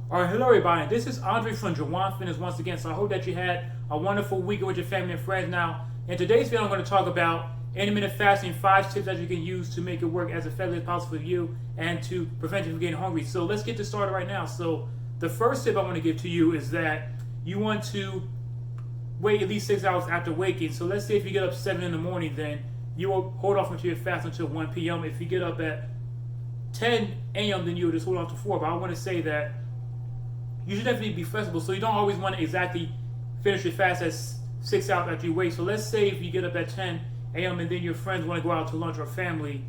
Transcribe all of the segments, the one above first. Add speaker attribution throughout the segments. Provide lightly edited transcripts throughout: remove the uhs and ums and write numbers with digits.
Speaker 1: All right, hello everybody. This is Andre from Jawan Fitness once again. So I hope that you had a wonderful weekend with your family and friends. Now, in today's video, I'm going to talk about intermittent fasting, 5 tips that you can use to make it work as effectively as possible for you and to prevent you from getting hungry. So let's get this started right now. So the first tip I want to give to you is that you want to wait at least 6 hours after waking. So let's say if you get up 7 in the morning, then you will hold off until your fast until 1 p.m. If you get up at 10 a.m., then you will just hold on to 4. But I want to say that you should definitely be flexible. So you don't always want to exactly finish your fast at 6 hours after you wake. So let's say if you get up at 10 a.m. and then your friends want to go out to lunch or family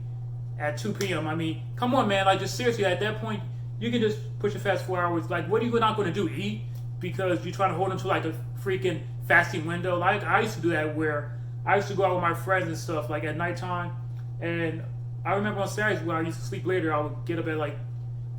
Speaker 1: at 2 p.m. I mean, come on, man. Like, just seriously, at that point, you can just push your fast 4 hours. Like, what are you not going to do? Eat? Because you're trying to hold into like a freaking fasting window. Like, I used to do that where I used to go out with my friends and stuff, like at nighttime. And I remember on Saturdays where I used to sleep later, I would get up at like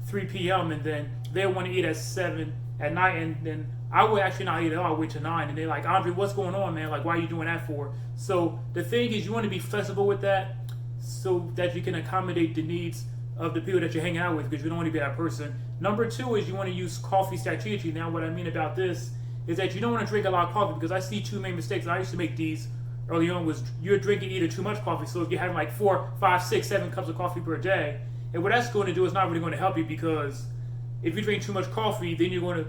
Speaker 1: 3 p.m. and then they want to eat at 7 at night, and then I would actually not eat at all. I wait till 9, and they're like, Andre, what's going on, man? Like, why are you doing that for? So the thing is, you want to be flexible with that so that you can accommodate the needs of the people that you're hanging out with, because you don't want to be that person. Number 2 is you want to use coffee strategically. Now, what I mean about this is that you don't want to drink a lot of coffee, because I see 2 main mistakes. I used to make these early on, was you're drinking either too much coffee. So if you're having like 4, 5, 6, 7 cups of coffee per day, and what that's going to do is not really going to help you, because if you drink too much coffee, then you're going to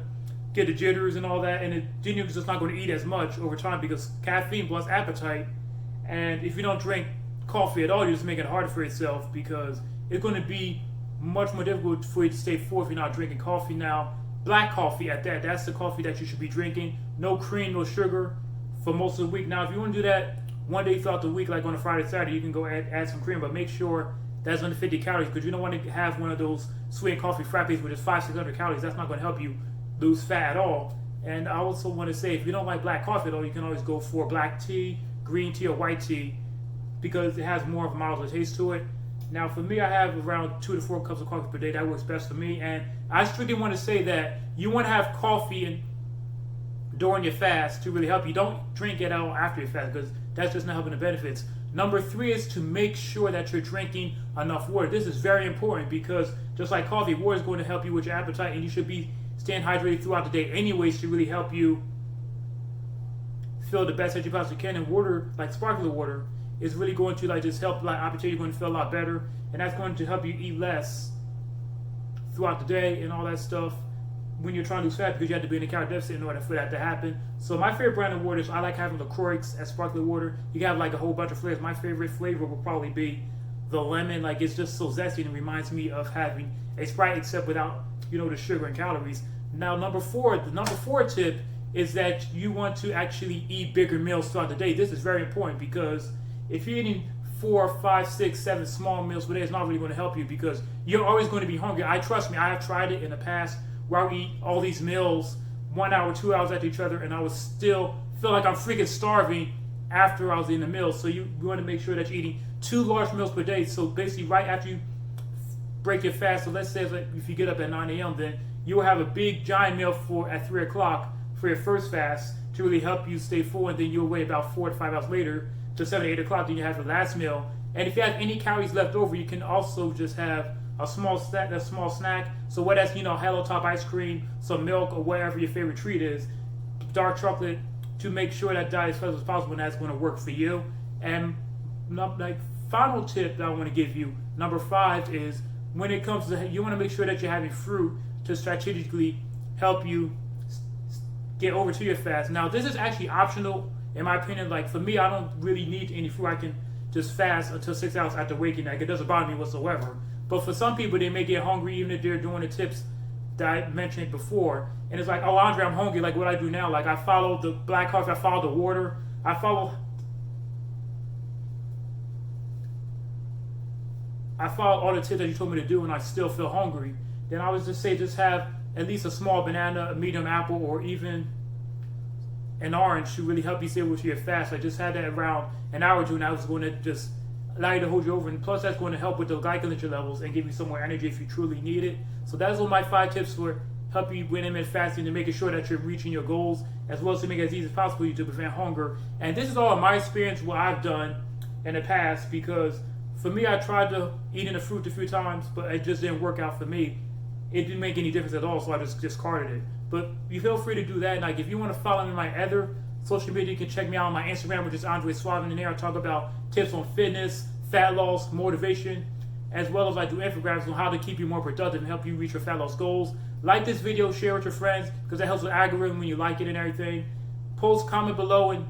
Speaker 1: get the jitters and all that, and then you're just not going to eat as much over time, because caffeine blunts appetite. And if you don't drink coffee at all, you're just making it harder for yourself, because it's going to be much more difficult for you to stay full if you're not drinking coffee. Now, black coffee at that, that's the coffee that you should be drinking. No cream, no sugar for most of the week. Now, if you want to do that one day throughout the week, like on a Friday, Saturday, you can go add some cream, but make sure that's under 50 calories, because you don't want to have one of those sweet coffee frappes with just 500-600 calories. That's not going to help you lose fat at all. And I also want to say, if you don't like black coffee at all, you can always go for black tea, green tea, or white tea, because it has more of a milder taste to it. Now, for me, I have around 2 to 4 cups of coffee per day. That works best for me. And I strictly want to say that you want to have coffee during your fast to really help you. Don't drink it all after your fast, because that's just not helping the benefits. Number 3 is to make sure that you're drinking enough water. This is very important, because just like coffee, water is going to help you with your appetite, and you should be staying hydrated throughout the day anyways to really help you feel the best that you possibly can. And water, like sparkling water, is really going to like just help like appetite. You're going to feel a lot better, and that's going to help you eat less throughout the day and all that stuff when you're trying to lose fat, because you have to be in a calorie deficit in order for that to happen. So my favorite brand of water is, I like having LaCroix as sparkling water. You can have like a whole bunch of flavors. My favorite flavor will probably be the lemon. Like, it's just so zesty and it reminds me of having a Sprite, except without, the sugar and calories. Now, the number 4 tip is that you want to actually eat bigger meals throughout the day. This is very important, because if you're eating 4, 5, 6, 7 small meals per day, it's not really going to help you, because you're always going to be hungry. Trust me, I have tried it in the past, where I would eat all these meals 1 hour, 2 hours after each other, and I would still feel like I'm freaking starving after I was in the meal. So you want to make sure that you're eating 2 large meals per day. So basically, right after you break your fast, so let's say if you get up at 9 a.m., then you will have a big giant meal at 3 o'clock for your first fast to really help you stay full, and then you'll wait about 4 to 5 hours later to 7 or 8 o'clock, then you have the last meal. And if you have any calories left over, you can also just have a small snack. So whether that's, Hello Top ice cream, some milk, or whatever your favorite treat is, dark chocolate, to make sure that diet as fast as possible, and that's going to work for you. And final tip that I want to give you, number 5, is when it comes to, you want to make sure that you're having fruit to strategically help you get over to your fast. Now, this is actually optional in my opinion. Like, for me, I don't really need any fruit. I can just fast until 6 hours after waking. Like, it doesn't bother me whatsoever. But for some people, they may get hungry even if they're doing the tips that I mentioned before. And it's like, oh, Andre, I'm hungry. Like, what I do now? Like, I follow the black coffee, I follow the water, I follow all the tips that you told me to do, and I still feel hungry. Then I would just say, just have at least a small banana, a medium apple, or even an orange to really help you stay with your fast. Like, just have that around an hour or two, and that was going to just allow you to hold you over, and plus that's going to help with the glycogen levels and give you some more energy if you truly need it. So that's all my 5 tips for help you with intermittent fasting, and making sure that you're reaching your goals, as well as to make it as easy as possible for you to prevent hunger. And this is all my experience, what I've done in the past, because for me, I tried to eat in the fruit a few times, but it just didn't work out for me. it didn't make any difference at all, so I just discarded it. But you feel free to do that. Like, if you want to follow me on my other social media, you can check me out on my Instagram, which is Andre Suave. In there I talk about tips on fitness, fat loss, motivation, as well as I do infographics on how to keep you more productive and help you reach your fat loss goals. Like this video, share with your friends, because that helps with the algorithm when you like it and everything. Post, comment below, and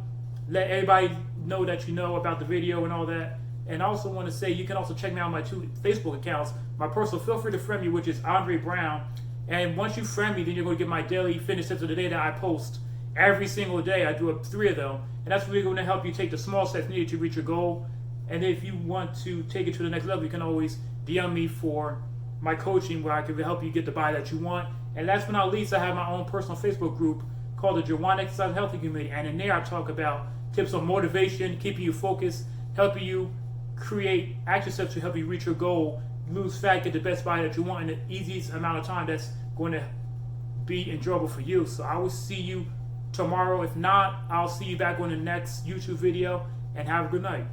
Speaker 1: let everybody know that you know about the video and all that. And I also want to say, you can also check me out on my 2 Facebook accounts. My personal, feel free to friend me, which is Andre Brown. And once you friend me, then you're going to get my daily fitness tips of the day that I post every single day. I do 3 of them. And that's really going to help you take the small steps needed to reach your goal. And if you want to take it to the next level, you can always DM me for my coaching, where I can help you get the body that you want. And last but not least, I have my own personal Facebook group called the Jawan Exercise Healthy Community. And in there, I talk about tips on motivation, keeping you focused, helping you create action steps to help you reach your goal, lose fat, get the best body that you want in the easiest amount of time that's going to be enjoyable for you. So I will see you tomorrow. If not, I'll see you back on the next YouTube video, and have a good night.